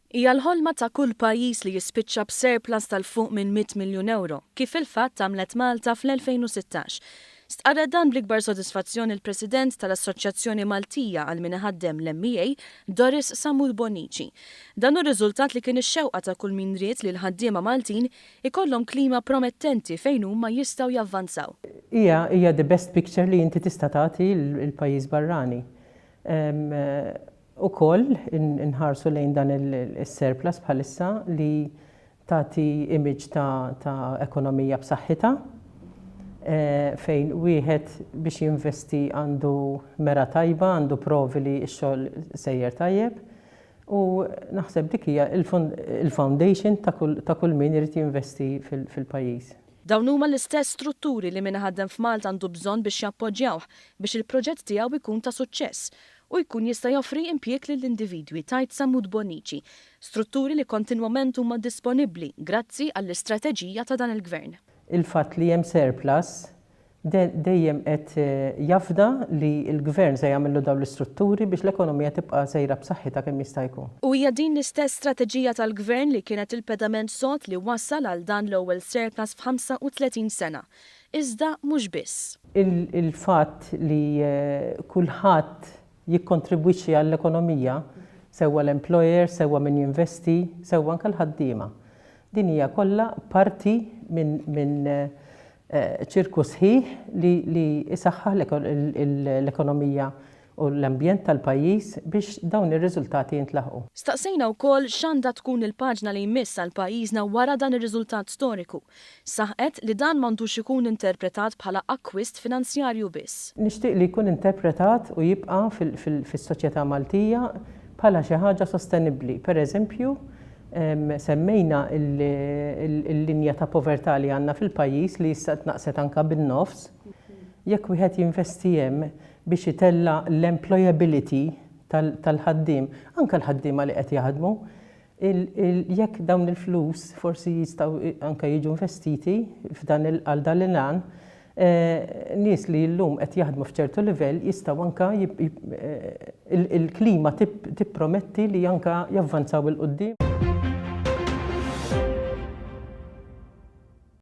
Hija l-ħolma ta' kull pajjiż li jispiċċa b'surplus tal-fuq minn 100 miljun euro, kif il-fatt għamlet Malta fl-2016. Stqarra dan bl-ikbar sodisfazzjoni il-President tal-Assoċjazzjoni Maltija għal min iħaddem l-MEA, Doris Samur Bonici. Dan hu riżultat li kien ix-xewqa ta' kull min ried li l-ħaddiema Maltin ikollhom klima promettenti fejn huma jistgħu javvanzaw. Hija the best picture li inti tista' tagħti l-pajjiż barrani. Ukoll inħarsu lejn dan is-surplus bħalissa li tagħti image ta' ekonomija b'saħħitha fejn wieħed biex jinvesti għandu mera tajba, għandu provi li x-xogħol sejjer tajjeb u naħseb dik hija il-foundation ta' kull min irid jinvesti fil-pajjiż. Dawn huma l-istess strutturi li min iħaddem f'Malta għandu bżonn biex jappoġġjawh biex il-proġett tiegħu jkun ta' suċċess u jkun jista' joffri impjieg lill-individwi tajt Samur Bonici, strutturi li kontinwament huma disponibbli grazzi għall-istrateġija ta' dan il-Gvern. Il-fatt li hemm surplus dejjem qed jafda li l-Gvern se jagħmlu dawn l-istrutturi biex l-ekonomija tibqa' sejra b'saħħitha kemm jista' jkun. U hija din l-istess strateġija tal-Gvern li kienet il-pedament sod li wassal għal dan l-ewwel surplus f'35 sena. Iżda mhux biss. Il-fatt li kulħadd jikkontribwixxi għall-ekonomija, sewwa l-employer, sewwa min jinvesti, sewwa anke l-ħaddiema. Din hija kollha parti minn ċirku sħiħ li isaħħaħ l-ekonomija u l-ambjent tal-pajjiż biex dawn ir-riżultati jintlaħqu. Staqsejna wkoll x'għandha tkun il-paġna li jmiss għal pajjiżna wara dan ir-riżultat storiku. Saħqet li dan m'għandux ikun interpretat bħala akkwist finanzjarju biss. Nixtieq li jkun interpretat u jibqa' fis-soċjetà Maltija bħala xi ħaġa sostenibbli. Pereżempju, semmejna il-linja ta' povertà li għandna fil-pajjiż li issa tnaqset anke bin-nofs. Jekk wieħed jinvesti hemm biex jitella l-employability tal-ħaddiem, anke l-ħaddiema li qed jaħdmu, jekk dawn il-flus forsi jistgħu anke jiġu investiti għal dan l-għan, nies li llum qed jaħdmu f'ċertu livell jistgħu anke il-klima tipprometti li anke javvanzaw il-qudiem.